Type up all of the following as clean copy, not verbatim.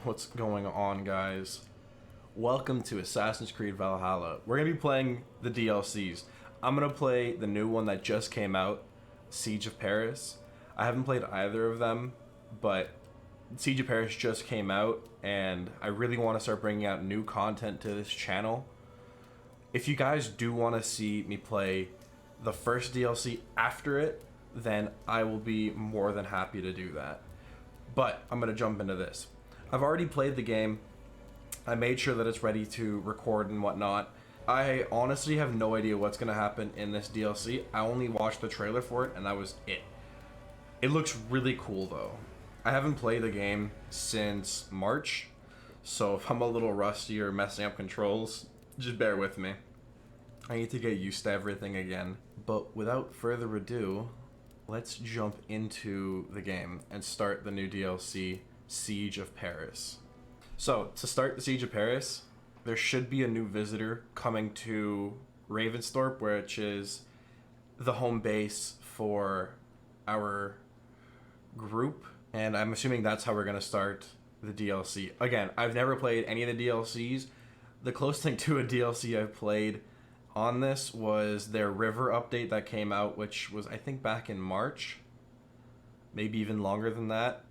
What's going on, guys? Welcome to Assassin's Creed Valhalla. We're gonna be playing the DLCs. I'm gonna play the new one that just came out, Siege of Paris. I haven't played either of them, but Siege of Paris just came out, and I really want to start bringing out new content to this channel. If you guys do want to see me play the first DLC after it, then I will be more than happy to do that. But I'm going to jump into this. I've already played the game. I made sure that it's ready to record and whatnot. I honestly have no idea what's going to happen in this DLC. I only watched the trailer for it and that was it. It looks really cool though. I haven't played the game since March, so if I'm a little rusty or messing up controls, just bear with me. I need to get used to everything again. But without further ado, let's jump into the game and start the new DLC, Siege of Paris. So, to start the Siege of Paris, there should be a new visitor coming to Ravensthorpe, which is the home base for our group. And I'm assuming that's how we're going to start the DLC. Again, I've never played any of the DLCs. The closest thing to a DLC I've played on this was their river update that came out, which was, I think, back in March. Maybe even longer than that.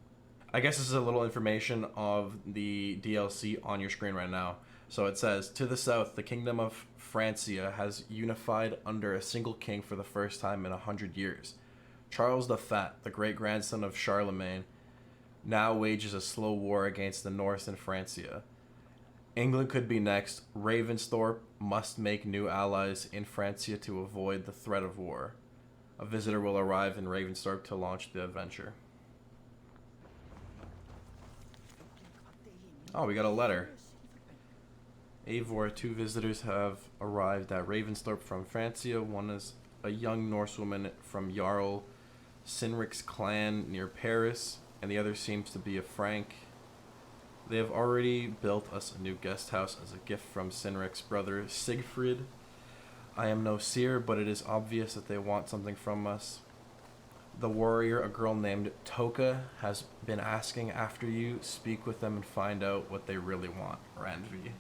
I guess this is a little information of the DLC on your screen right now. So it says, to the south, the kingdom of Francia has unified under a single king for the first time in 100 years. Charles the Fat, the great-grandson of Charlemagne, now wages a slow war against the Norse in Francia. England could be next. Ravensthorpe must make new allies in Francia to avoid the threat of war. A visitor will arrive in Ravensthorpe to launch the adventure. Oh, we got a letter. Eivor, 2 visitors have arrived at Ravensthorpe from Francia. One is a young Norse woman from Jarl Sinric's clan near Paris, and the other seems to be a Frank. They have already built us a new guest house as a gift from Sinric's brother Siegfried. I am no seer, but it is obvious that they want something from us. The warrior, a girl named Toka, has been asking after you. Speak with them and find out what they really want, Randvi.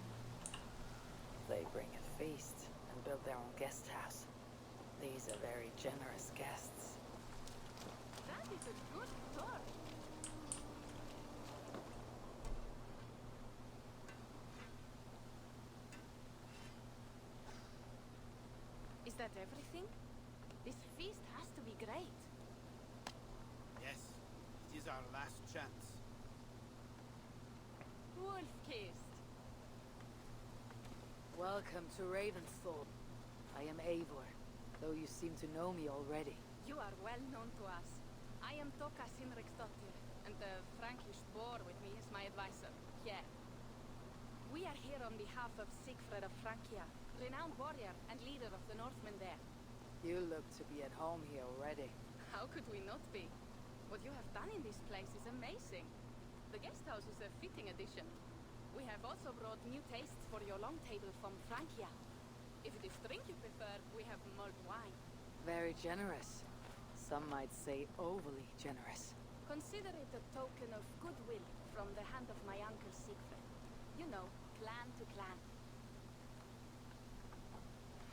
They bring a feast and build their own guest house. These are very generous guests. That is a good thought. Is that everything? This feast has to be great. Yes, it is our last chance. Wolf-kissed. Welcome to Ravensthorpe. I am Eivor, though you seem to know me already. You are well known to us. I am Toka Sinriksdottir, and the Frankish boar with me is my advisor, Pierre. We are here on behalf of Siegfried of Francia, renowned warrior and leader of the Northmen there. You look to be at home here already. How could we not be? What you have done in this place is amazing. The guest house is a fitting addition. We have also brought new tastes for your long table from Francia. If it is drink you prefer, we have mulled wine. Very generous. Some might say overly generous. Consider it a token of goodwill from the hand of my uncle Siegfried. You know, clan to clan.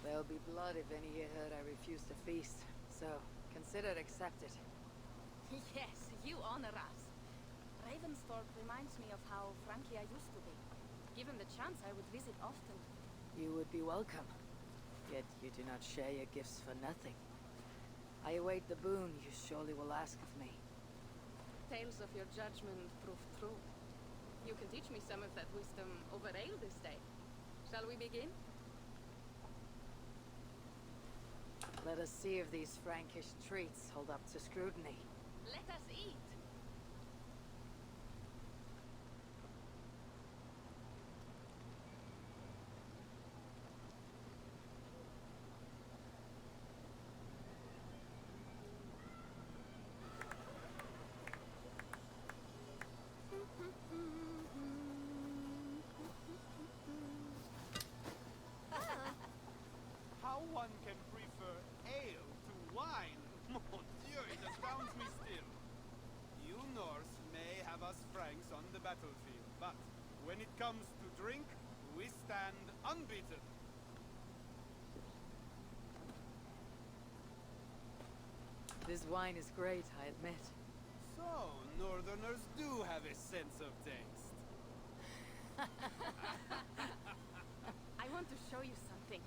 There'll be blood if any here heard I refuse to feast, so consider it accepted. Yes, you honor us. Ravensthorpe reminds me of how Francia used to be. Given the chance, I would visit often. You would be welcome. Yet you do not share your gifts for nothing. I await the boon you surely will ask of me. Tales of your judgment proved true. You can teach me some of that wisdom over ale this day. Shall we begin? Let us see if these Frankish treats hold up to scrutiny. Let us eat. How one can prefer ale to wine? Mon Dieu, it astounds me still. You Norse may have us Franks on the battlefield, but when it comes to drink, we stand unbeaten. This wine is great, I admit. So, Northerners do have a sense of taste. I want to show you something.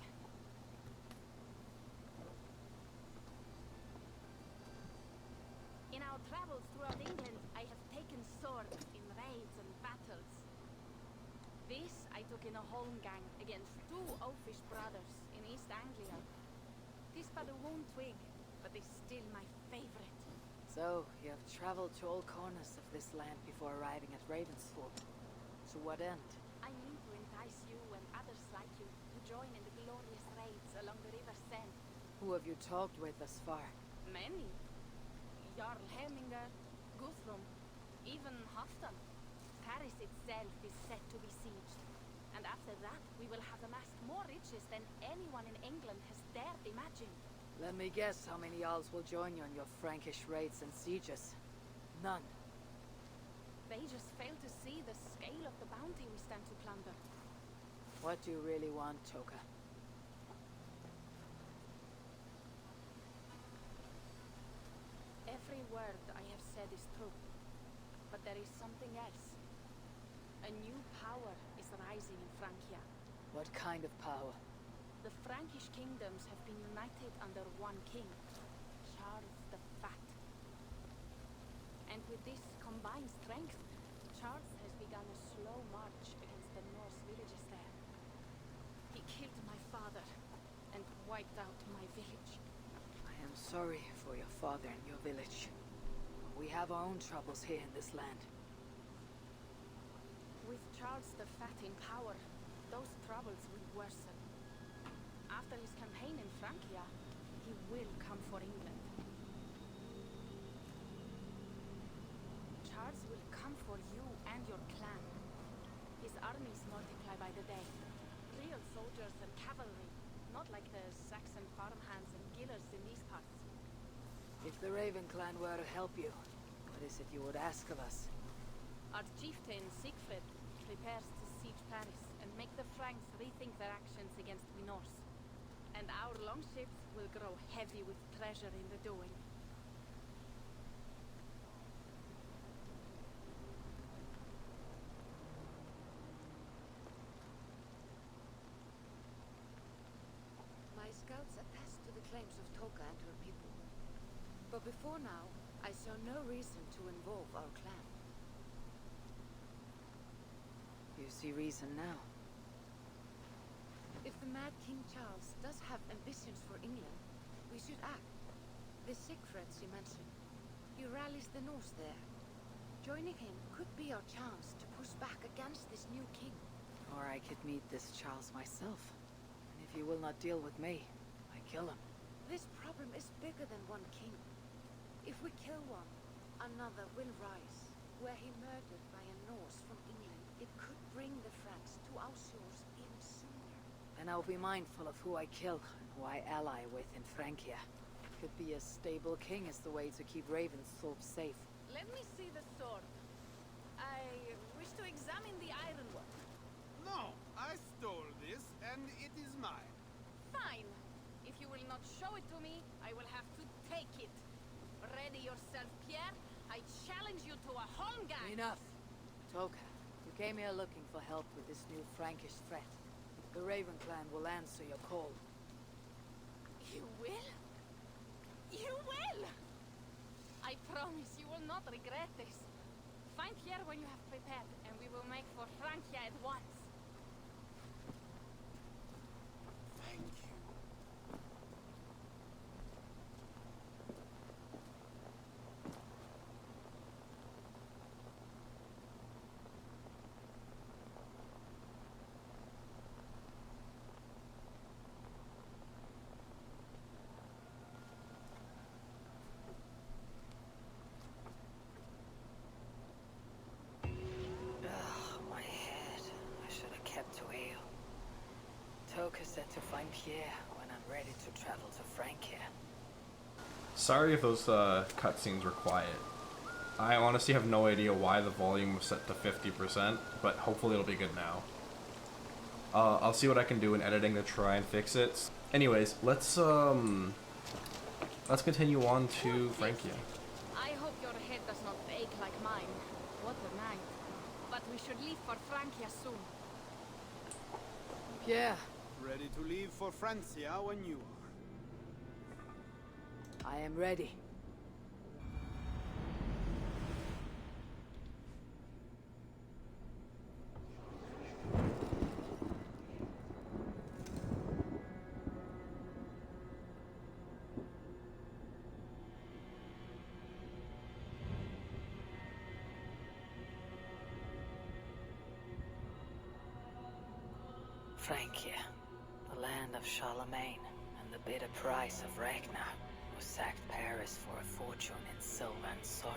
In our travels throughout England, I have taken swords in raids and battles. This I took in a holmgang against two oafish brothers in East Anglia. This but a wound twig, but is still my favorite. So, you have traveled to all corners of this land before arriving at Ravensthorpe. To what end? I mean to entice you and others like you to join in the glorious raids along the River Seine. Who have you talked with thus far? Many. Jarl Heminger, Guthrum, even Halfdan. Paris itself is set to be sieged. And after that, we will have amassed more riches than anyone in England has dared imagine. Let me guess how many Jarls will join you on your Frankish raids and sieges. None. They just fail to see the scale of the bounty we stand to plunder. What do you really want, Toka? Every word I have said is true. But there is something else. A new power is rising in Francia. What kind of power? The Frankish kingdoms have been united under one king, Charles the Fat. And with this combined strength, Charles has begun a slow march against the Norse villages there. He killed my father and wiped out my village. I am sorry for your father and your village. We have our own troubles here in this land. With Charles the Fat in power, those troubles will worsen. After his campaign in Francia, he will come for England. Charles will come for you and your clan. His armies multiply by the day. Real soldiers and cavalry, not like the Saxon farmhands and gillers in these parts. If the Raven clan were to help you, what is it you would ask of us? Our chieftain, Siegfried, prepares to siege Paris and make the Franks rethink their actions against the Norse. And our longships will grow heavy with treasure in the doing. My scouts attest to the claims of Toka and her people. But before now, I saw no reason to involve our clan. You see reason now. If the mad King Charles does have ambitions for England, we should act. The Siegfried you mentioned, he rallies the Norse there. Joining him could be our chance to push back against this new king. Or I could meet this Charles myself. And if he will not deal with me, I kill him. This problem is bigger than one king. If we kill one, another will rise. Were he murdered by a Norse from England, it could bring the Franks to our shores even sooner. Then I'll be mindful of who I kill and who I ally with in Francia. Could be a stable king is the way to keep Ravensthorpe safe. Let me see the sword. I wish to examine the ironwork. No, I stole this, and it is mine. Fine. If you will not show it to me, I will have to take it. Ready yourself, Pierre. I challenge you to a holmgang. Enough! Toka, you came here looking for help with this new Frankish threat. The Raven clan will answer your call. You will? You will! I promise you will not regret this. Find Pierre when you have prepared, and we will make for Francia at once. Thank you. My head. I should have kept to ale. Toka said to find Pierre when I'm ready to travel to Francia. Sorry if those cutscenes were quiet. I honestly have no idea why the volume was set to 50%, but hopefully it'll be good now. I'll see what I can do in editing to try and fix it. Anyways, let's continue on to Francia. I hope your head does not ache like mine. What a night. But we should leave for Francia soon. Yeah, Ready to leave for Francia when you are. I am ready. Francia, the land of Charlemagne, and the bitter price of Ragnar, who sacked Paris for a fortune in silver and sorrow.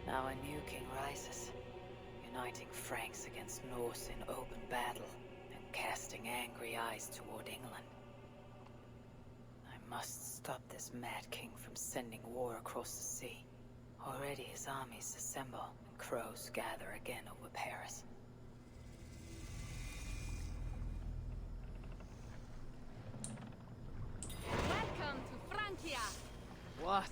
Now a new king rises, uniting Franks against Norse in open battle, and casting angry eyes toward England. I must stop this mad king from sending war across the sea. Already his armies assemble, and crows gather again over Paris. Welcome to Francia! What?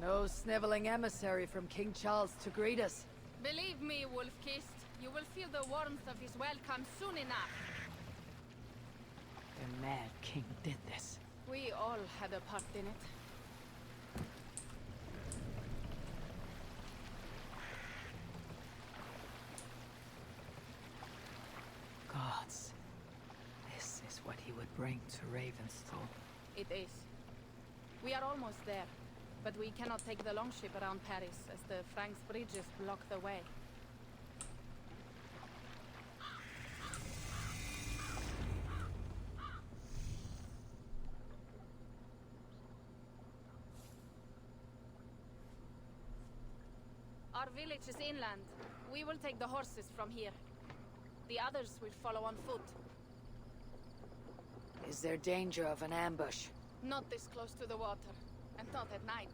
No sniveling emissary from King Charles to greet us? Believe me, Wolf-Kissed, you will feel the warmth of his welcome soon enough. The mad king did this. We all had a part in it. Gods. This is what he would bring to Ravenstall. It is. We are almost there, but we cannot take the longship around Paris as the Franks' bridges block the way. Our village is inland. We will take the horses from here. The others will follow on foot. Is there danger of an ambush? Not this close to the water, and not at night.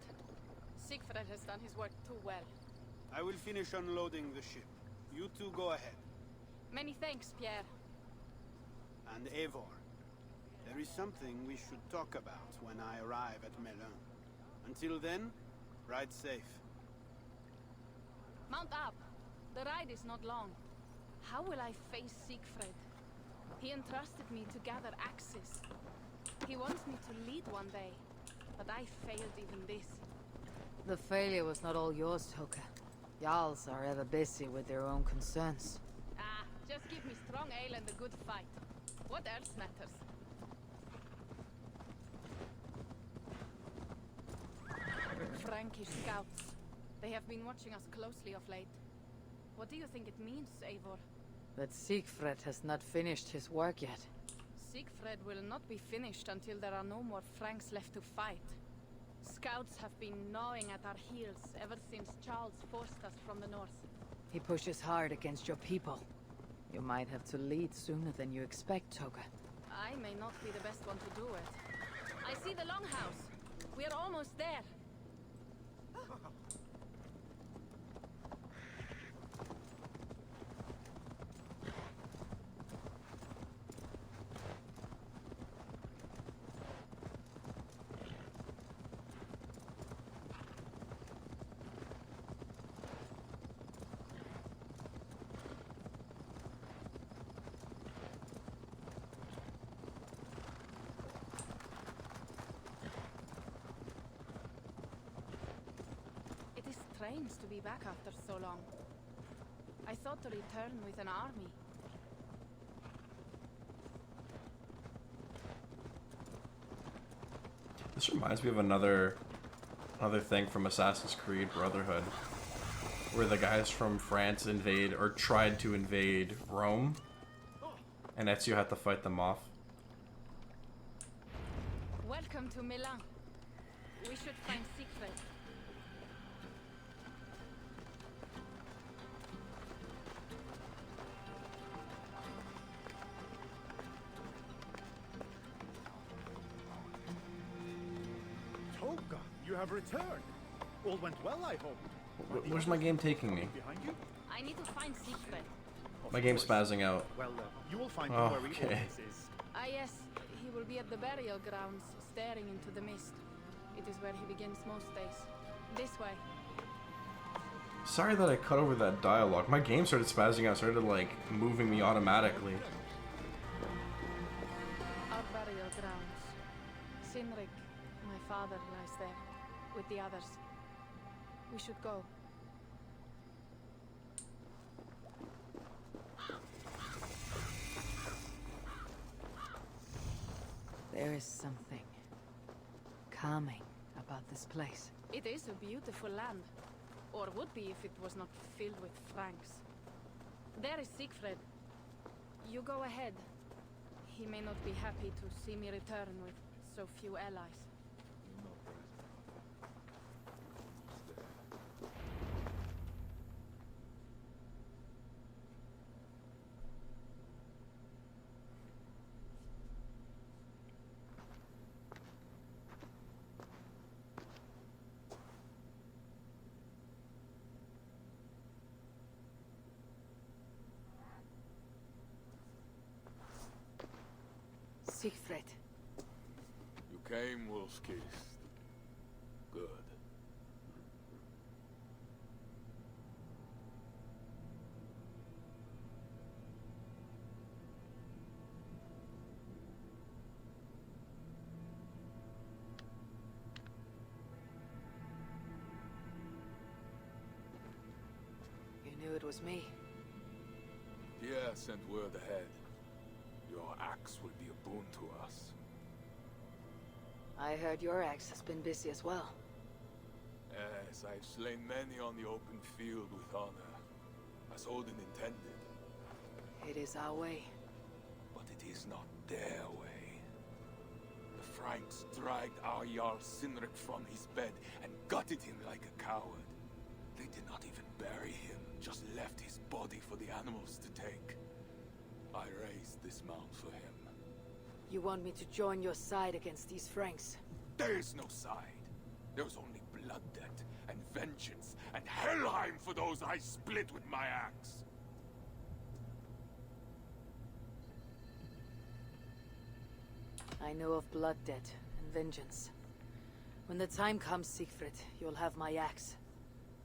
Siegfried has done his work too well. I will finish unloading the ship. You two go ahead. Many thanks, Pierre. And Eivor, there is something we should talk about when I arrive at Melun. Until then, ride safe. Mount up. The ride is not long. How will I face Siegfried? He entrusted me to gather axes. He wants me to lead one day, but I failed even this. The failure was not all yours, Toka. Jarls are ever busy with their own concerns. Ah, just give me strong ale and a good fight. What else matters? Frankish scouts. They have been watching us closely of late. What do you think it means, Eivor? But Siegfried has not finished his work yet. Siegfried will not be finished until there are no more Franks left to fight. Scouts have been gnawing at our heels ever since Charles forced us from the north. He pushes hard against your people. You might have to lead sooner than you expect, Toka. I may not be the best one to do it. I see the longhouse. We are almost there. It is strange to be back after so long. I thought to return with an army. This reminds me of another thing from Assassin's Creed Brotherhood, where the guys from France invade, or tried to invade, Rome, and Ezio had to fight them off. Welcome to Milan. We should find Siegfried. Toka, you have returned. All went well, I hope. Where's my game taking me? Behind you? I need to find Siegfried. Of My game's course. spazzing out. Well, you will find Oh, where okay. this is. Ah yes, he will be at the burial grounds, staring into the mist. It is where he begins most days. This way. Sorry that I cut over that dialogue. My game started spazzing out, started like moving me automatically. Our burial grounds. Sinrik, my father, lies there, with the others. We should go. There is something calming about this place. It is a beautiful land. Or would be if it was not filled with Franks. There is Siegfried. You go ahead. He may not be happy to see me return with so few allies. Siegfried. You came, Wolf-Kissed. Good. You knew it was me. Pierre sent word ahead. Your axe will be a boon to us. I heard your axe has been busy as well. Yes, I've slain many on the open field with honor, as Odin intended. It is our way. But it is not their way. The Franks dragged our Jarl Sinrik from his bed and gutted him like a coward. They did not even bury him, just left his body for the animals to take. I raised this mound for him. You want me to join your side against these Franks? There is no side. There is only blood debt and vengeance and Helheim for those I split with my axe. I know of blood debt and vengeance. When the time comes, Siegfried, you'll have my axe.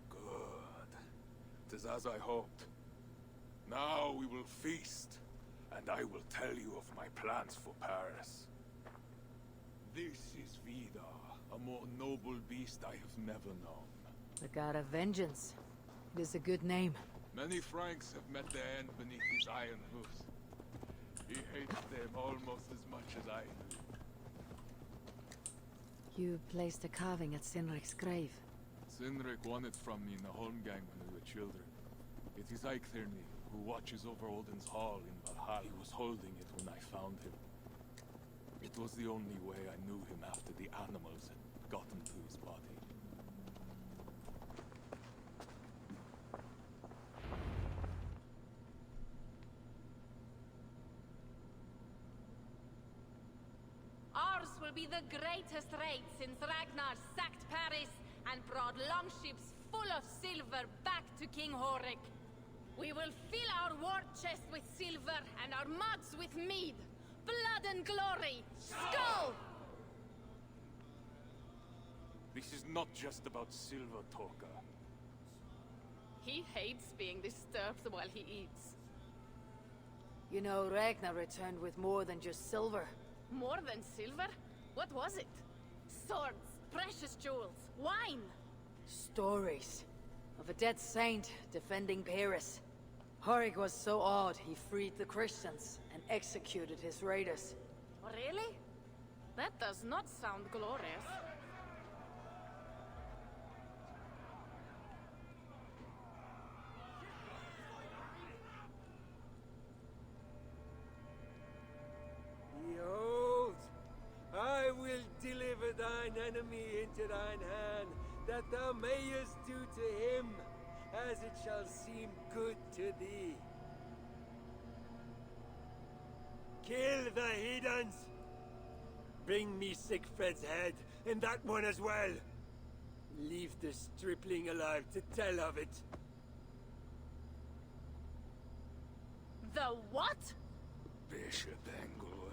Good. 'Tis as I hoped. Now we will feast, and I will tell you of my plans for Paris. This is Vidar, a more noble beast I have never known. The god of vengeance. It is a good name. Many Franks have met their end beneath his iron hoofs. He hates them almost as much as I do. You placed a carving at Sinrik's grave. Sinrik won it from me in the Holmgang when we were children. It is Eiktherni, who watches over Odin's hall in Valhalla. He was holding it when I found him. It was the only way I knew him after the animals had gotten to his body. Ours will be the greatest raid since Ragnar sacked Paris and brought longships full of silver back to King Horik. We will fill our war chest with silver and our mugs with mead. Blood and glory! Skull! This is not just about silver, Torka. He hates being disturbed while he eats. You know, Ragnar returned with more than just silver. More than silver? What was it? Swords, precious jewels, wine! Stories of a dead saint defending Paris. Horik was so awed he freed the Christians and executed his raiders. Really? That does not sound glorious. Behold, I will deliver thine enemy into thine hand, that thou mayest do to him as it shall seem good to thee. Kill the heathens! Bring me Siegfried's head, and that one as well! Leave the stripling alive to tell of it. The what? Bishop Engelwin.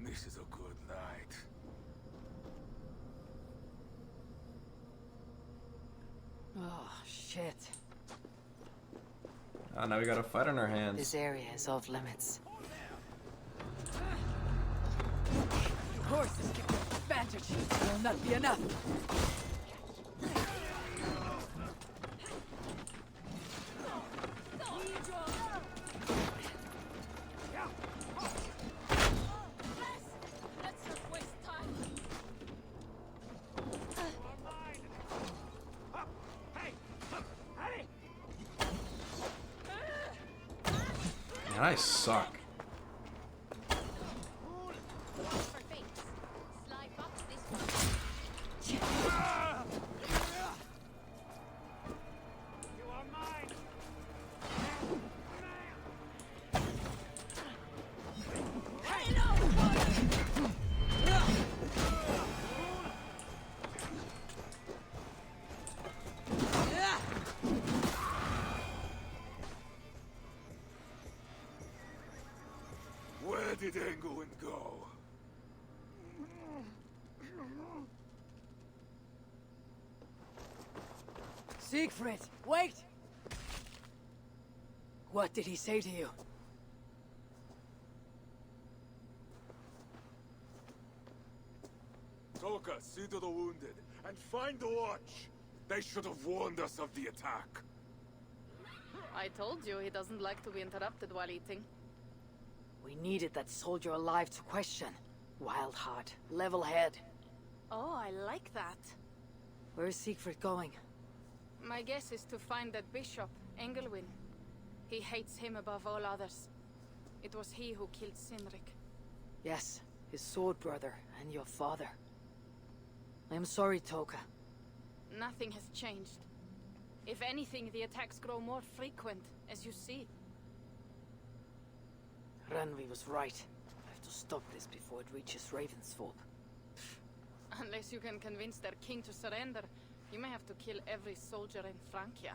This is a good night. Oh, shit. Oh, now we got a fight on our hands. This area is off limits. Horses give you advantage. Will not be enough. Let's not waste time. Man, I suck. Where did Engelwin go? Siegfried, wait! What did he say to you? Toka, see to the wounded, and find the watch. They should have warned us of the attack. I told you he doesn't like to be interrupted while eating. We needed that soldier alive to question. Wild heart, level head. Oh, I like that. Where's Siegfried going? My guess is to find that bishop, Engelwin. He hates him above all others. It was he who killed Cynric. Yes, his sword brother and your father. I am sorry, Toka. Nothing has changed. If anything, the attacks grow more frequent, as you see. Randvi was right. I have to stop this before it reaches Ravensthorpe. Unless you can convince their king to surrender, you may have to kill every soldier in Francia.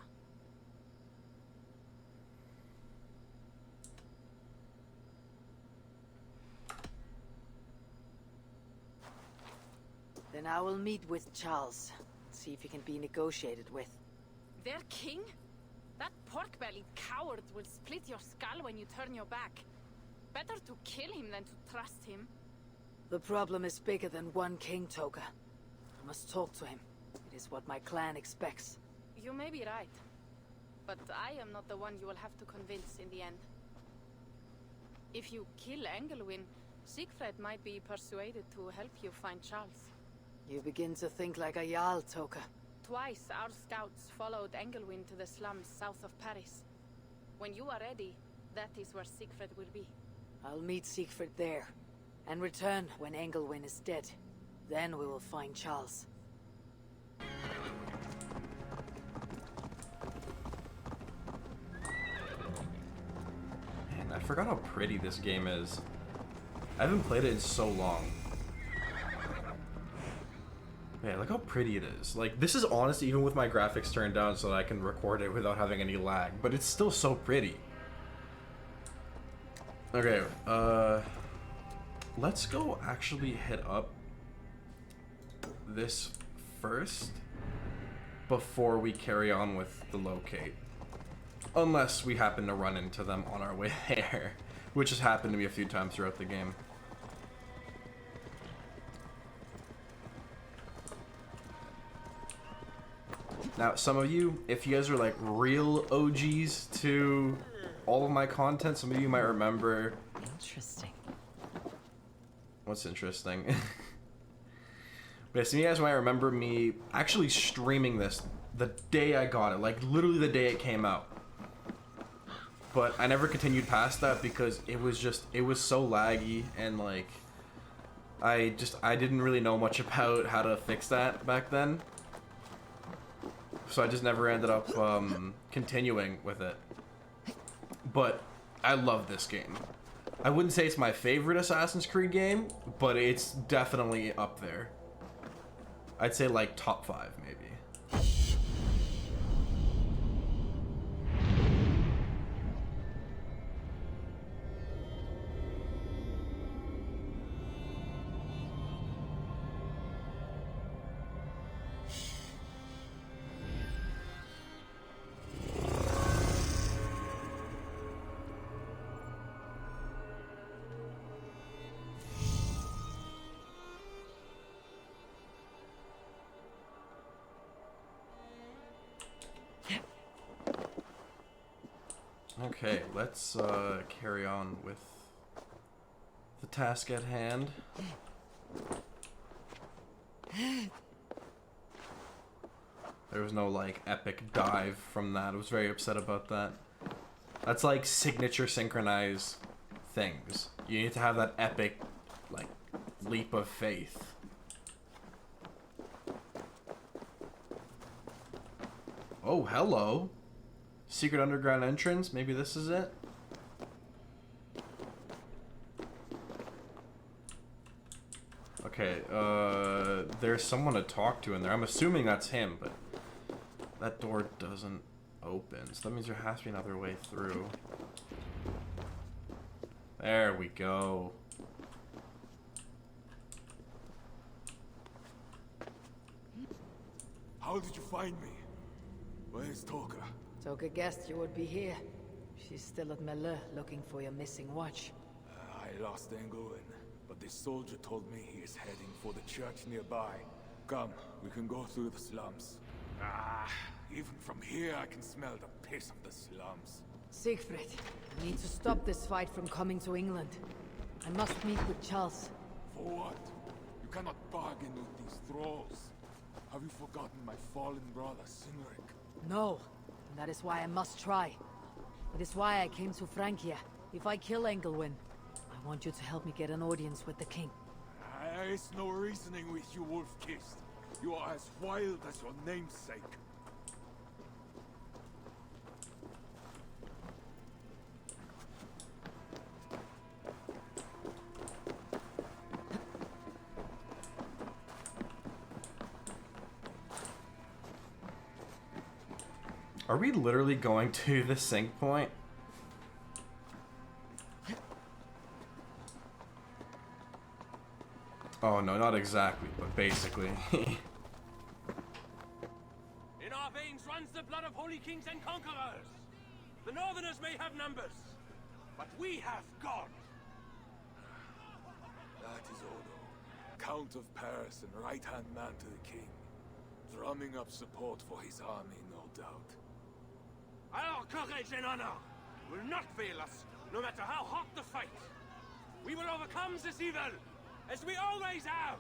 Then I will meet with Charles. See if he can be negotiated with. Their king? That pork-bellied coward will split your skull when you turn your back. Better to kill him than to trust him. The problem is bigger than one king, Toka. I must talk to him. It is what my clan expects. You may be right. But I am not the one you will have to convince in the end. If you kill Engelwin, Siegfried might be persuaded to help you find Charles. You begin to think like a Jarl, Toka. Twice our scouts followed Engelwin to the slums south of Paris. When you are ready, that is where Siegfried will be. I'll meet Siegfried there, and return when Engelwin is dead. Then we will find Charles. Man, I forgot how pretty this game is. I haven't played it in so long. Man, look how pretty it is. Like, this is honestly even with my graphics turned down so that I can record it without having any lag. But it's still so pretty. Okay, let's go actually hit up this first before we carry on with the locate. Unless we happen to run into them on our way there, which has happened to me a few times throughout the game. Now, some of you, if you guys are like real OGs to all of my content, some of you might remember. Interesting. What's interesting? Yeah, some of you guys might remember me actually streaming this the day I got it, like literally the day it came out. But I never continued past that because it was so laggy and like I didn't really know much about how to fix that back then. So I just never ended up continuing with it. But I love this game. I wouldn't say it's my favorite Assassin's Creed game, but it's definitely up there. I'd say like top 5 maybe. Okay, let's carry on with the task at hand. There was no like epic dive from that. I was very upset about that. That's like signature synchronize things. You need to have that epic like leap of faith. Oh, hello. Secret underground entrance? Maybe this is it? Okay, there's someone to talk to in there. I'm assuming that's him, but that door doesn't open. So that means there has to be another way through. There we go. How did you find me? Where's Toka? Toka guessed you would be here. She's still at Melun looking for your missing watch. I lost Engelwin, but this soldier told me he is heading for the church nearby. Come, we can go through the slums. Even from here I can smell the piss of the slums. Siegfried, I need to stop this fight from coming to England. I must meet with Charles. For what? You cannot bargain with these thralls. Have you forgotten my fallen brother, Sinric? No, and that is why I must try. It is why I came to Francia. If I kill Engelwin, I want you to help me get an audience with the king. There is no reasoning with you, wolf-kissed. You are as wild as your namesake. Are we literally going to the sync point? Oh no, not exactly, but basically. In our veins runs the blood of holy kings and conquerors. The Northerners may have numbers, but we have God. That is Odo, Count of Paris and right-hand man to the king. Drumming up support for his army, no doubt. Our courage and honor will not fail us, no matter how hot the fight. We will overcome this evil, as we always have.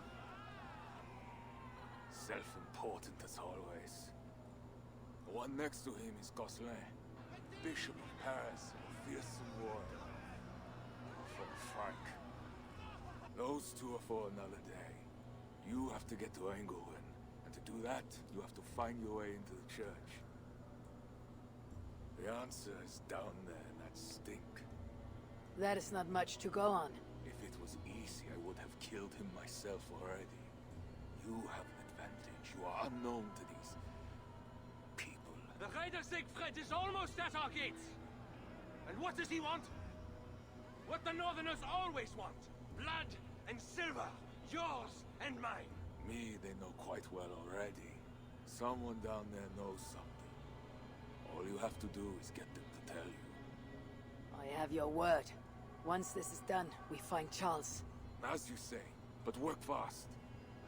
Self-important as always. The one next to him is Gosselin, Bishop of Paris, a fearsome warrior. From Frank. Those two are for another day. You have to get to Engelwin, and to do that, you have to find your way into the church. The answer is down there in that stink. That is not much to go on. If it was easy, I would have killed him myself already. You have an advantage. You are unknown to these people. The Raider Siegfried is almost at our gates. And what does he want? What the Northerners always want. Blood and silver. Yours and mine. Me, they know quite well already. Someone down there knows something. All you have to do is get them to tell you. I have your word. Once this is done, we find Charles. As you say, but work fast.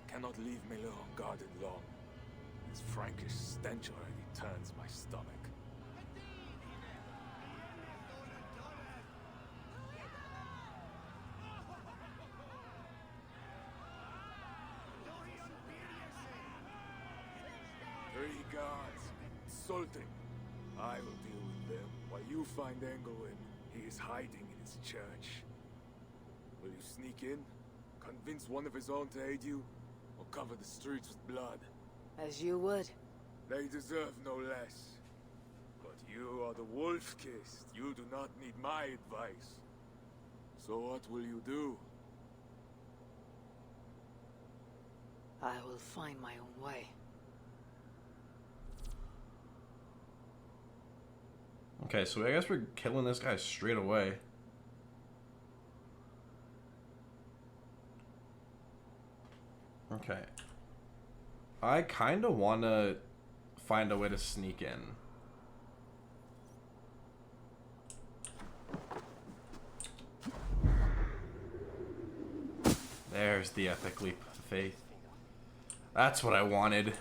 I cannot leave Melun unguarded long. This Frankish stench already turns my stomach. Three guards, insulting. I will deal with them while you find Engelwin. He is hiding in his church. Will you sneak in? Convince one of his own to aid you? Or cover the streets with blood? As you would. They deserve no less. But you are the wolf-kissed. You do not need my advice. So what will you do? I will find my own way. Okay, so I guess we're killing this guy straight away. Okay. I kind of want to find a way to sneak in. There's the epic leap of faith. That's what I wanted.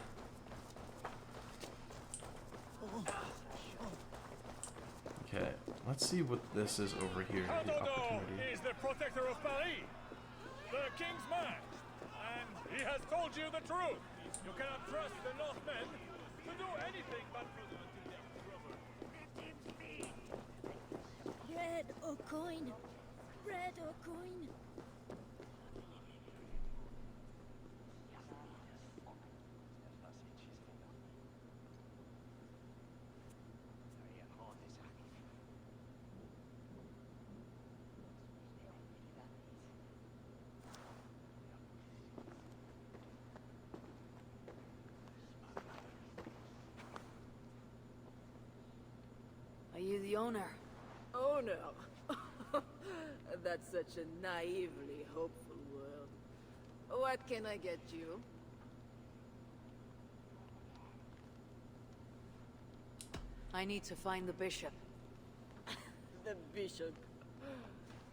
Okay, let's see what this is over here. The opportunity. Is the protector of Paris, the king's man, and he has told you the truth. You cannot trust the Northmen to do anything but Bread or coin? Bread or coin? Are you the owner? Owner? That's such a naively hopeful world. What can I get you? I need to find the bishop. The bishop.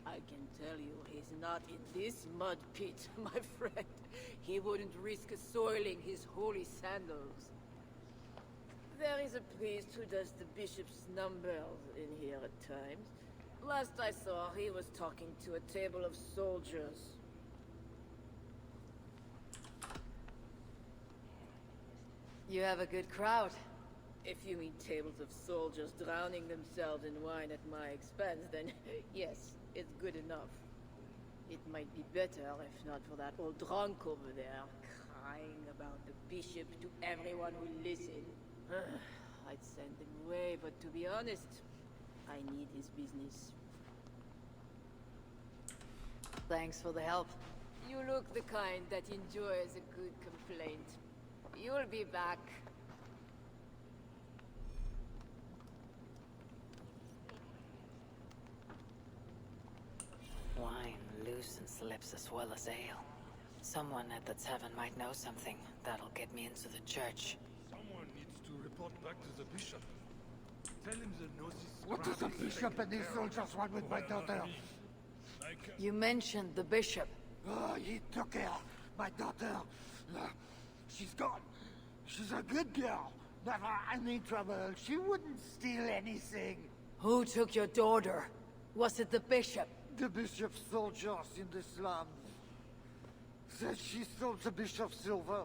I can tell you he's not in this mud pit, my friend. He wouldn't risk soiling his holy sandals. There is a priest who does the bishop's numbers in here at times. Last I saw, he was talking to a table of soldiers. You have a good crowd. If you mean tables of soldiers drowning themselves in wine at my expense, then yes, it's good enough. It might be better if not for that old drunk over there, crying about the bishop to everyone who listened. I'd send him away, but to be honest, I need his business. Thanks for the help. You look the kind that enjoys a good complaint. You'll be back. Wine loosens lips as well as ale. Someone at the tavern might know something that'll get me into the church. Someone needs to report back to the bishop. Tell him the nose is What does the bishop and his soldiers want with my daughter? You mentioned the bishop. Oh, he took her. My daughter. She's gone. She's a good girl. Never any trouble. She wouldn't steal anything. Who took your daughter? Was it the bishop? The bishop's soldiers in the slums. Said she stole the bishop's silver.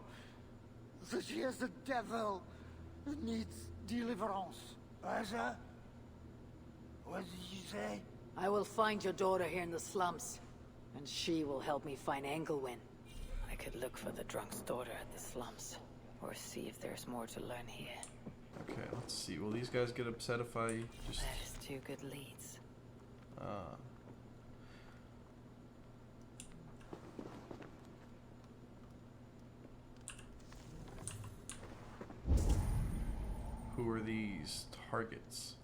Said she has a devil who needs deliverance. What did you say? I will find your daughter here in the slums, and she will help me find Engelwin. I could look for the drunk's daughter at the slums, or see if there's more to learn here. Okay, let's see. Will these guys get upset if I just... That is 2 good leads. Who are these targets?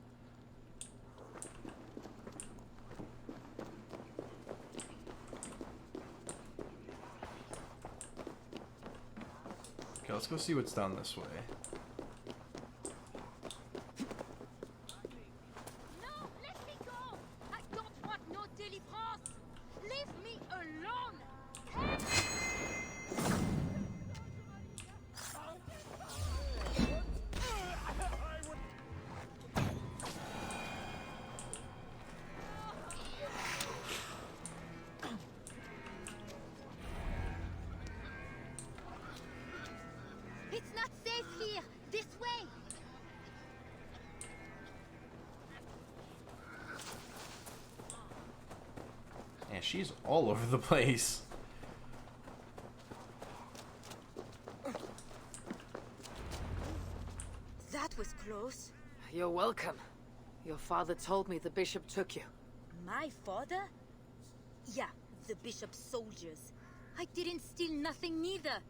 Okay, let's go see what's down this way. No, let me go! I don't want no deliverance! Leave me alone! It's not safe here! This way! And she's all over the place. That was close. You're welcome. Your father told me the bishop took you. My father? Yeah, the bishop's soldiers. I didn't steal nothing neither.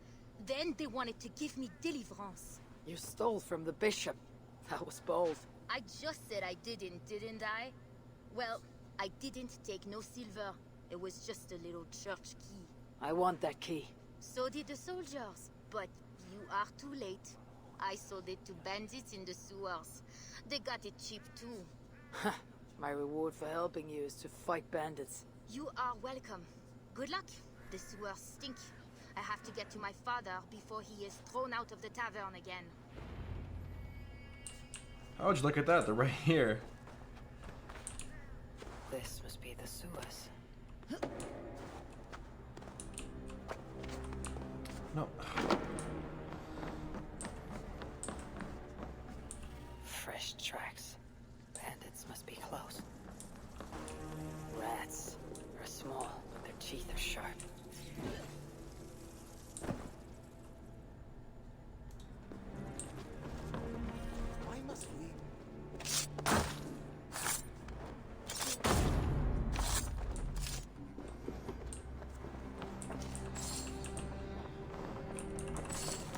Then they wanted to give me deliverance. You stole from the bishop. That was bold. I just said I didn't I? Well, I didn't take no silver. It was just a little church key. I want that key. So did the soldiers. But you are too late. I sold it to bandits in the sewers. They got it cheap too. My reward for helping you is to fight bandits. You are welcome. Good luck. The sewers stink. I have to get to my father before he is thrown out of the tavern again. How would you look at that? They're right here. This must be the sewers. No. Fresh tracks. Bandits must be close. Rats are small, but their teeth are sharp. Why must we?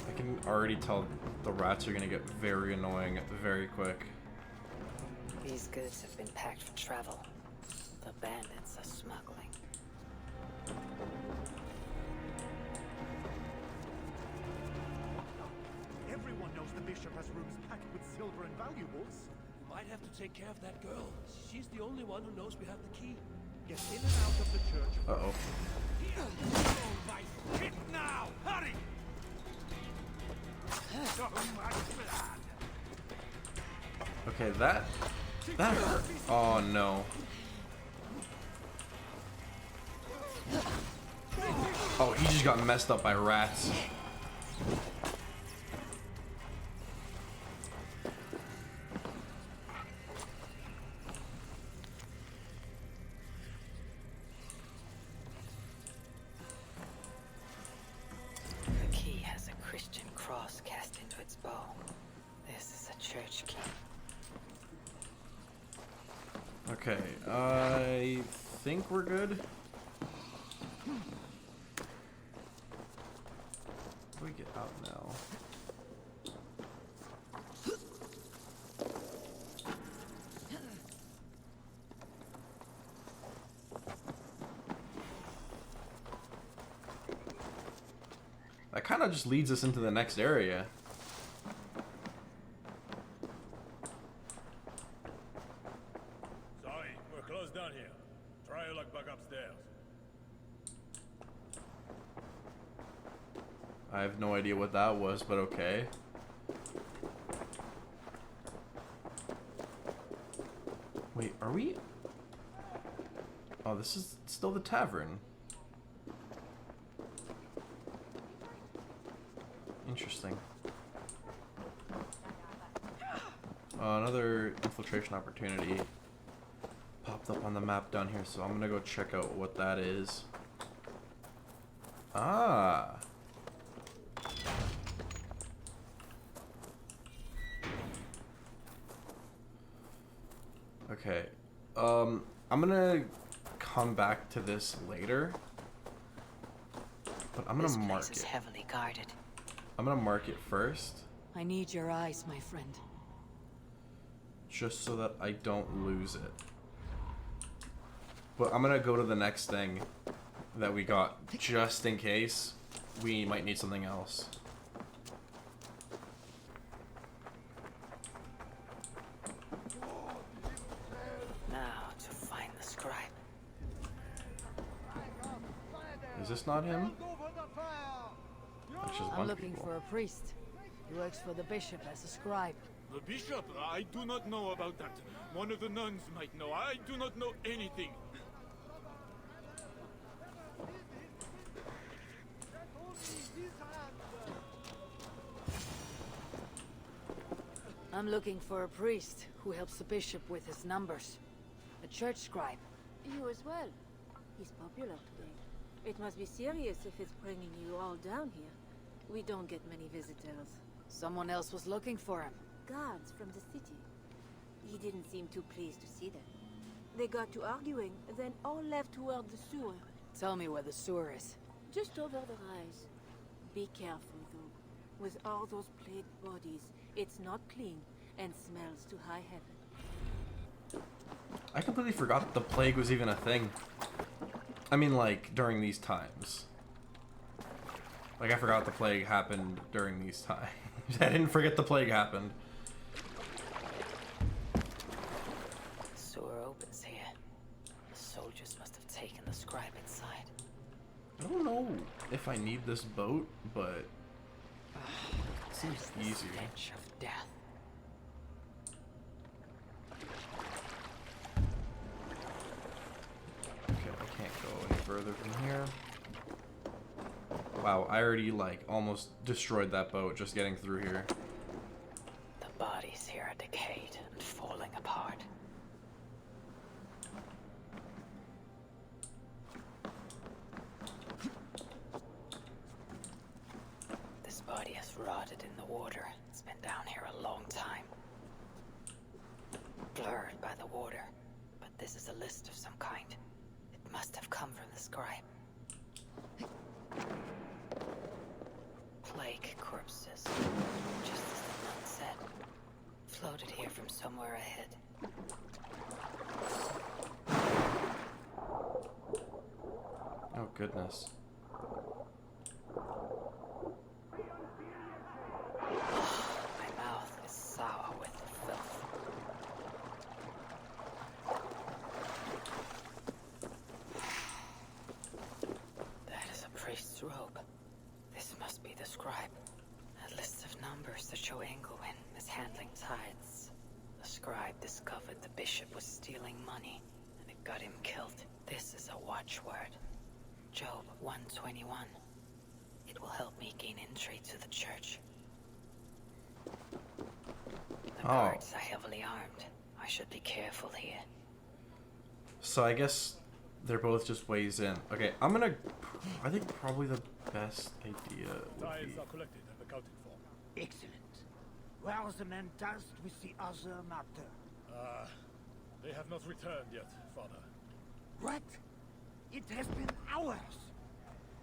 I can already tell the rats are gonna get very annoying very quick. These goods have been packed for travel. The bandits are smuggling. Everyone knows the bishop has rooms packed with silver and valuables. We might have to take care of that girl. She's the only one who knows we have the key. Get in and out of the church. Uh-oh. Hit now! Hurry! So much blood! Okay, that hurt. Oh no. Oh, he just got messed up by rats. The key has a Christian cross cast into its bow. This is a church key. Okay, I think we're good. We get out now. That kind of just leads us into the next area. Sorry, we're closed down here. Try your luck back upstairs. I have no idea what that was, but okay. Wait, are we? Oh, this is still the tavern. Interesting. Another infiltration opportunity popped up on the map down here, so I'm gonna go check out what that is. Ah. Okay. I'm gonna come back to this later. But I'm gonna mark This place is it. heavily guarded. I'm gonna mark it first, I need your eyes, my friend. just so that I don't lose it. But I'm gonna go to the next thing that we got, just in case we might need something else. Now to find the scribe. Is this not him? It's just a I'm bunch of looking people. for a priest. He works for the bishop as a scribe. The bishop? I do not know about that. One of the nuns might know. I do not know anything. I'm looking for a priest who helps the bishop with his numbers. A church scribe. You as well. He's popular today. It must be serious if it's bringing you all down here. We don't get many visitors. Someone else was looking for him. Guards from the city. He didn't seem too pleased to see them. They got to arguing, then all left toward the sewer. Tell me where the sewer is. Just over the rise. Be careful. With all those plagued bodies, it's not clean and smells to high heaven. I completely forgot the plague was even a thing. I mean, like, during these times. Like, I forgot the plague happened during these times. I didn't forget the plague happened. The sewer opens here. The soldiers must have taken the scribe inside. I don't know if I need this boat, but it seems easier. Stench of death. Okay, I can't go any further from here. Wow, I already, like, almost destroyed that boat just getting through here. The bodies here are decayed and falling apart. This body has rotted in the water. It's been down here a long time. Blurred by the water. But this is a list of some kind. It must have come from the scribe. Plague corpses, just as the nun said, floated here from somewhere ahead. Oh, goodness. My mouth is sour with filth. That is a priest's robe. This must be the scribe. A list of numbers that show Engelwin is handling tithes. The scribe discovered the bishop was stealing money, and it got him killed. This is a watchword. Job 121. It will help me gain entry to the church. The guards are heavily armed. I should be careful here. So I guess they're both just ways in. Okay, I think probably the best idea would Tithes be... are collected and accounted for. Excellent. Where are the men tasked with the other matter? They have not returned yet, Father. What? It has been hours.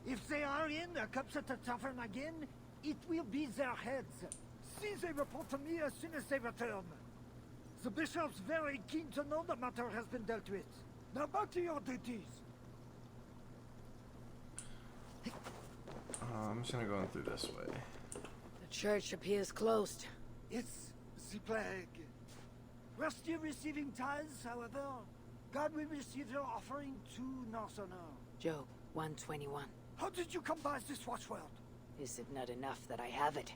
If they are in the cups at the tavern again, it will be their heads. See they report to me as soon as they return. The bishop's very keen to know the matter has been dealt with. Now back to your duties. I'm just gonna go in through this way. The church appears closed. It's the plague. We're still receiving tithes, however. God will receive your offering to Northerner. Job 121. How did you come by this watchword? Is it not enough that I have it?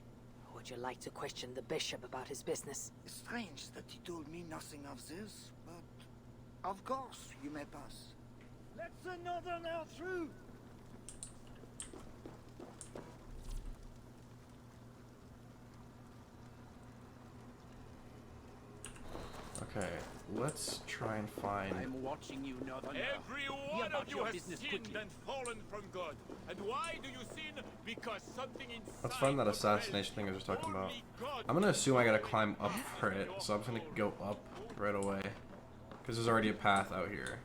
Or would you like to question the bishop about his business? It's strange that he told me nothing of this, but of course you may pass. Let the Northerner through! Okay, let's try and find... I'm watching you, Northerner. Every one of you has sinned and fallen from God. And why do you sin? Because something inside... Let's find that assassination thing I was talking about. I'm gonna assume I gotta climb up for it, so I'm just gonna go up right away. Because there's already a path out here.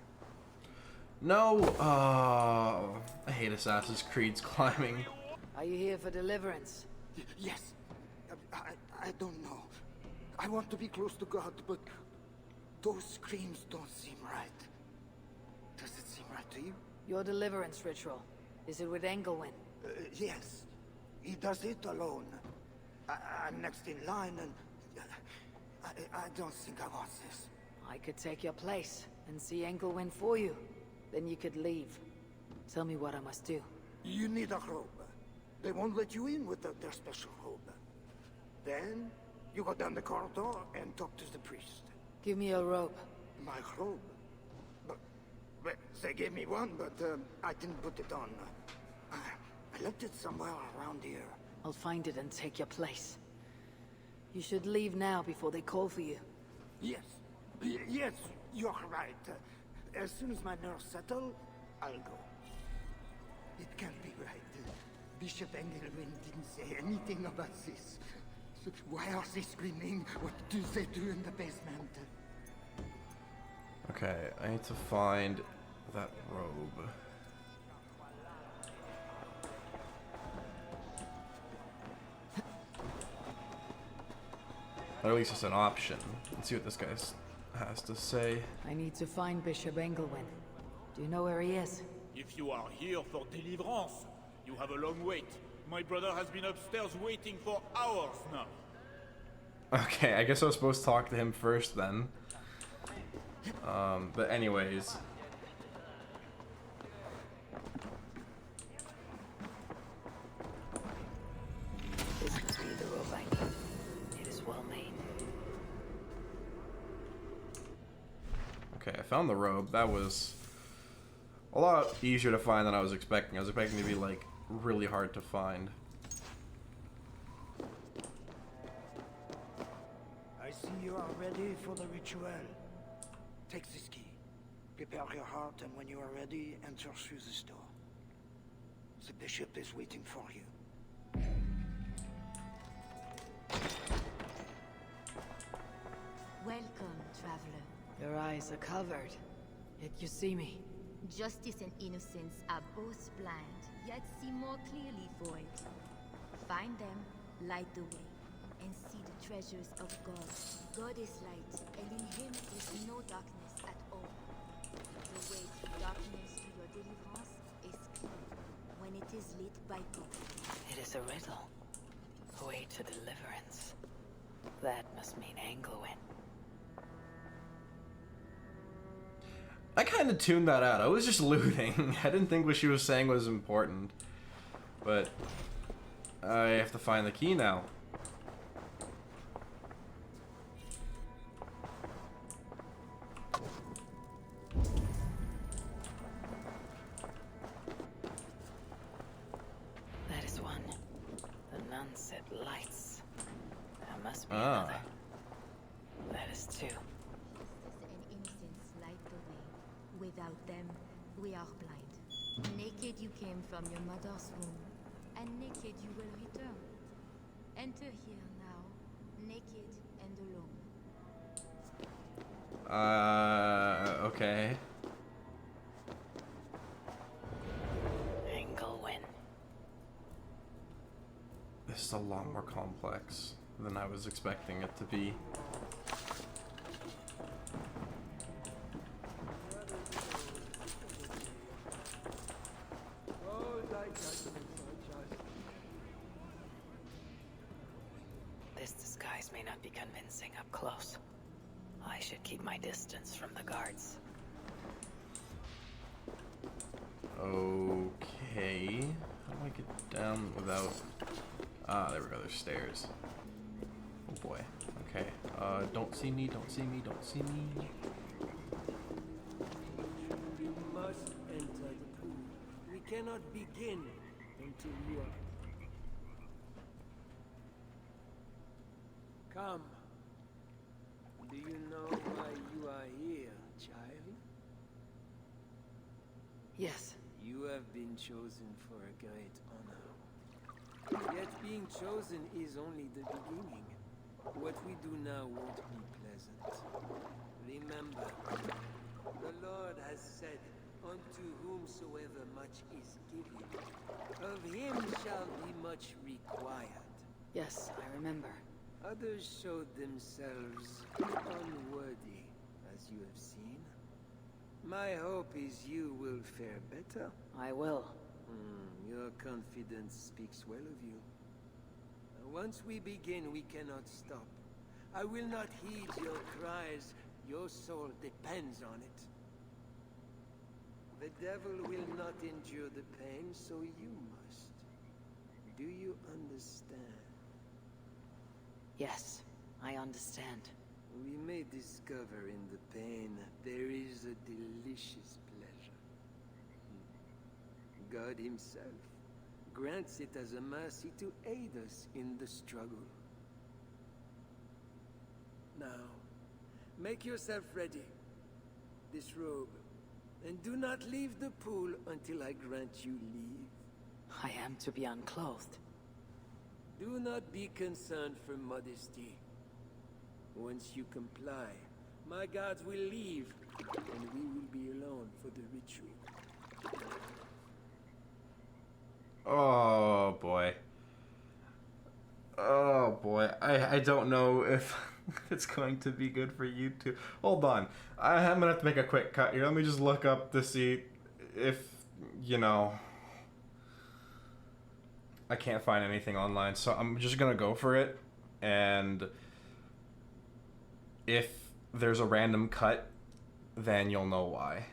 No! I hate Assassin's Creed's climbing. Are you here for deliverance? Yes. I don't know. I want to be close to God, but those screams don't seem right. Does it seem right to you? Your deliverance ritual. Is it with Engelwin? Yes. He does it alone. I'm next in line, and I don't think I want this. I could take your place and see Engelwin for you. Then you could leave. Tell me what I must do. You need a robe. They won't let you in without their special robe. Then, you go down the corridor and talk to the priest. Give me your robe. My robe? But they gave me one, but I didn't put it on. I left it somewhere around here. I'll find it and take your place. You should leave now before they call for you. Yes. Yes, you're right. As soon as my nerves settle, I'll go. It can't be right. Bishop Engelwin didn't say anything about this. So why are they screaming? What do they do in the basement? Okay, I need to find that robe. Or at least it's an option. Let's see what this guy has to say. I need to find Bishop Engelwin. Do you know where he is? If you are here for deliverance, you have a long wait. My brother has been upstairs waiting for hours now. Okay, I guess I was supposed to talk to him first then. But anyways. This must be the robe I need. It is well made. Okay, I found the robe. That was a lot easier to find than I was expecting. I was expecting it to be, like, really hard to find. I see you are ready for the ritual. Take this key. Prepare your heart, and when you are ready, enter through this door. The bishop is waiting for you. Welcome, traveler. Your eyes are covered, yet you see me. Justice and innocence are both blind, yet see more clearly for it. Find them, light the way, and see the treasures of God. God is light, and in him is no darkness at all. The way to darkness to your deliverance is clear, when it is lit by God. It is a riddle. A way to deliverance. That must mean Engelwin. I kind of tuned that out. I was just looting. I didn't think what she was saying was important. But I have to find the key now. That is one. The nun said lights. There must be another. That is two. Without them, we are blind. Naked you came from your mother's womb, and naked you will return. Enter here now, naked and alone. Okay. Engelwin. This is a lot more complex than I was expecting it to be. This disguise may not be convincing up close. I should keep my distance from the guards. Okay. How do I get down without... Ah, there we go. There's stairs. Oh boy. Okay. Don't see me, don't see me, don't see me. You must enter the pool. We cannot begin until you are... Come. Do you know why you are here, child? Yes. You have been chosen for a great honor. Yet being chosen is only the beginning. What we do now won't be pleasant. Remember, the Lord has said, unto whomsoever much is given, of him shall be much required. Yes, I remember. Others showed themselves unworthy, as you have seen. My hope is you will fare better. I will. Your confidence speaks well of you. Once we begin, we cannot stop. I will not heed your cries. Your soul depends on it. The devil will not endure the pain, so you must. Do you understand? Yes, I understand. We may discover in the pain there is a delicious pleasure. God himself grants it as a mercy to aid us in the struggle. Now, make yourself ready. This robe. And do not leave the pool until I grant you leave. I am to be unclothed. Do not be concerned for modesty. Once you comply, my guards will leave, and we will be alone for the ritual. Oh boy. Oh boy. I don't know if It's going to be good for you too. Hold on. I'm gonna have to make a quick cut here. Let me just look up to see if, you know, I can't find anything online. So I'm just gonna go for it. And if there's a random cut, then you'll know why.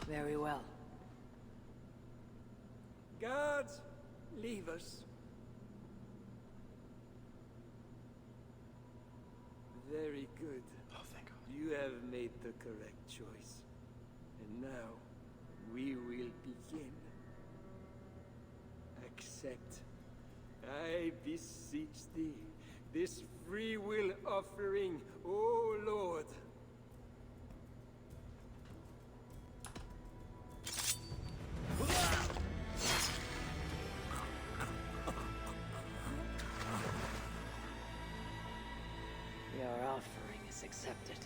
Very well. Guards, leave us. Very good. Oh, thank God. You have made the correct choice. And now, we will begin. Accept, I beseech thee, this free will offering, O Lord. Your offering is accepted.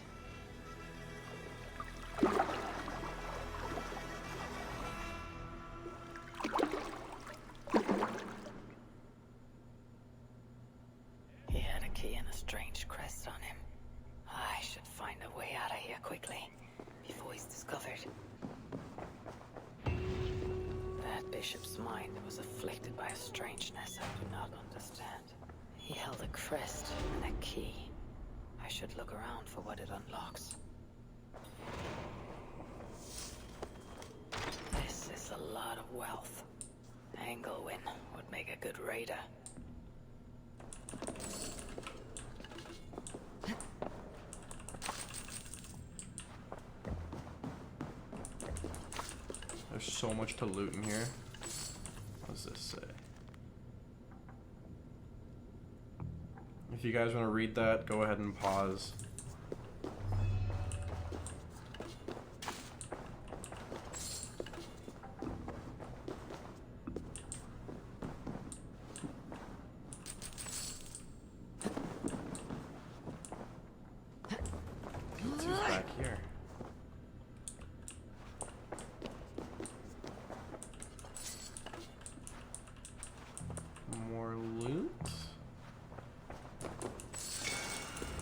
He had a key and a strange crest on him. I should find a way out of here quickly, before he's discovered. That bishop's mind was afflicted by a strangeness I do not understand. He held a crest and a key. I should look around for what it unlocks. This is a lot of wealth. Engelwin would make a good raider. There's so much to loot in here. What does this say? If you guys want to read that, go ahead and pause. What's back here? More loot?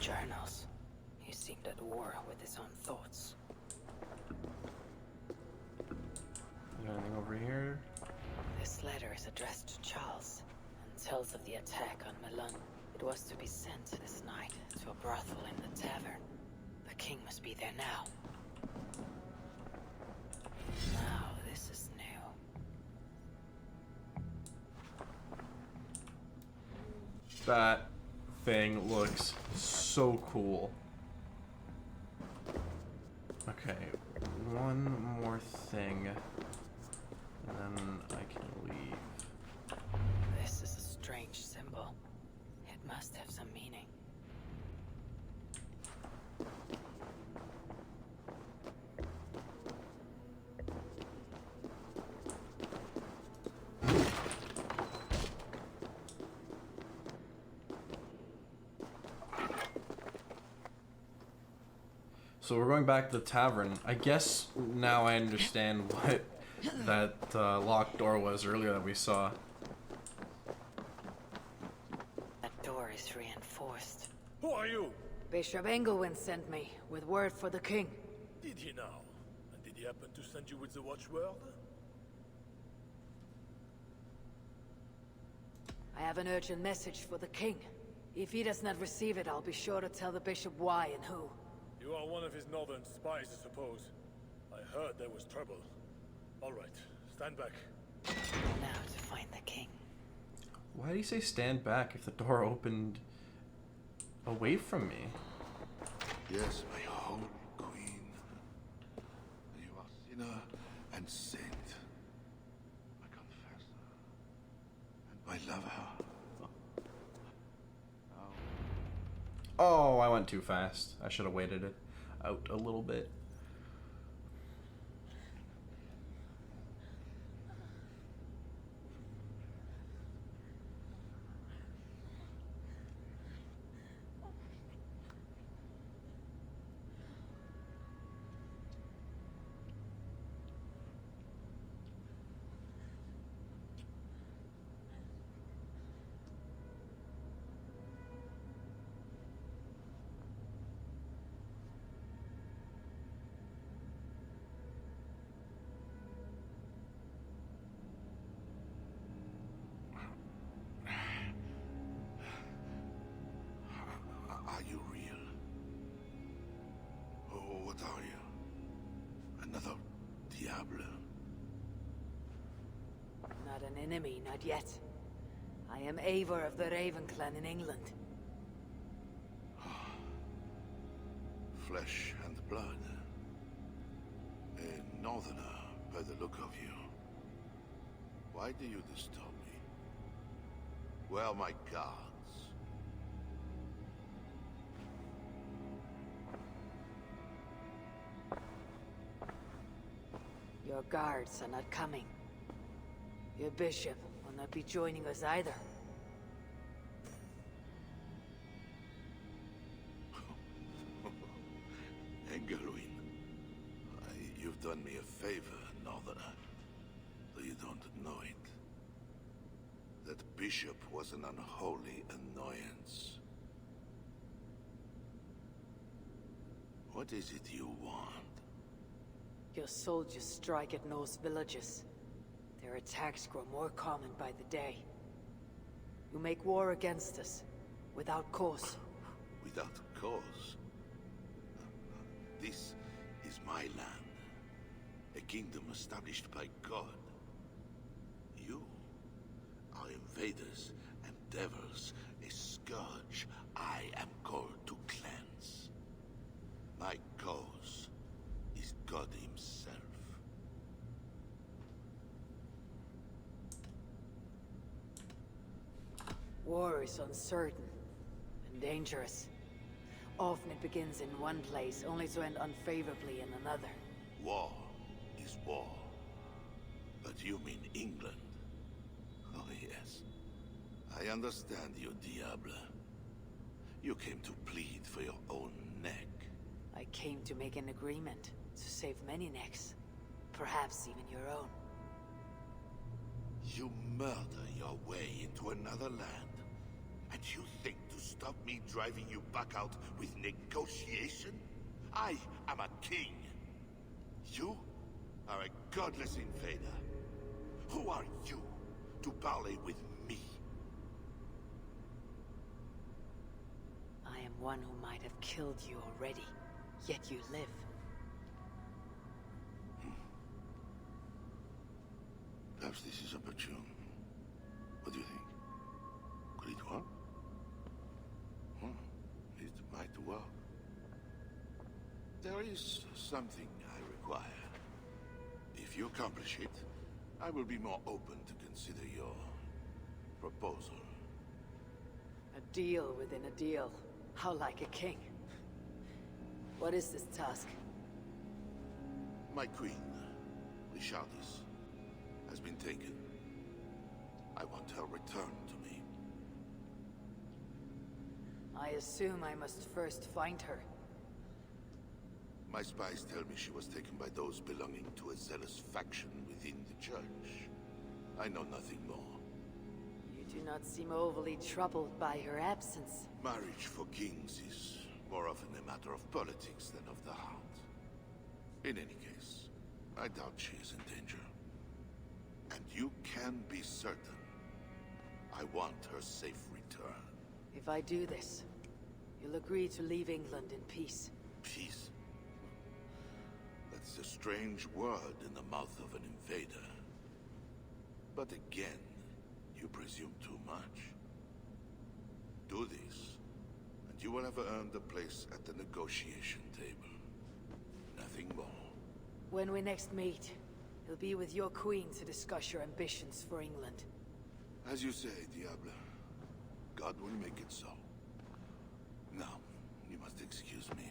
Journals. He seemed at war with his own thoughts. Anything over here? This letter is addressed to Charles and tells of the attack on Melun. It was to be sent this night to a brothel in the tavern. The king must be there now. Now, this is new. That thing looks so cool. Okay, one more thing, and then I can leave. This is a strange symbol. It must have some meaning. So we're going back to the tavern. I guess now I understand what that locked door was earlier that we saw. That door is reinforced. Who are you? Bishop Engelwin sent me with word for the king. Did he now? And did he happen to send you with the watchword? I have an urgent message for the king. If he does not receive it, I'll be sure to tell the bishop why and who. You are one of his northern spies, I suppose. I heard there was trouble. All right, stand back. Now to find the king. Why did he say stand back if the door opened away from me? Yes, my holy queen. You are sinner and saint. I confess. And I love her. Oh, I went too fast. I should have waited it out a little bit. What are you? Another Diable? Not an enemy, not yet. I am Eivor of the Raven clan in England. Flesh and blood. A northerner, by the look of you. Why do you disturb me? Where are my guards? Your guards are not coming. Your bishop will not be joining us either. Engelwin, you've done me a favor, northerner. Though you don't know it. That bishop was an unholy annoyance. What is it you want? Your soldiers strike at Norse villages. Their attacks grow more common by the day. You make war against us, without cause. Without cause? This is my land. A kingdom established by God. You are invaders and devils, a scourge I am called to cleanse. My cause is God himself. War is uncertain and dangerous. Often it begins in one place, only to end unfavorably in another. War is war. But you mean England? Oh yes. I understand you, Diable. You came to plead for your own neck. I came to make an agreement to save many necks. Perhaps even your own. You murder your way into another land. And you think to stop me driving you back out with negotiation? I am a king. You are a godless invader. Who are you to parley with me? I am one who might have killed you already, yet you live. Perhaps this is opportune. What do you think? Could it work? It might work. There is something I require. If you accomplish it, I will be more open to consider your proposal. A deal within a deal. How like a king. What is this task? My queen, Richardis, has been taken. I want her returned to me. I assume I must first find her. My spies tell me she was taken by those belonging to a zealous faction within the church. I know nothing more. You do not seem overly troubled by her absence. Marriage for kings is more often a matter of politics than of the heart. In any case, I doubt she is in danger. And you can be certain I want her safe return. If I do this, you'll agree to leave England in peace. Peace? That's a strange word in the mouth of an invader. But again, you presume too much. Do this, and you will have earned a place at the negotiation table. Nothing more. When we next meet, you'll be with your queen to discuss your ambitions for England. As you say, Diable. God will make it so. Now, you must excuse me.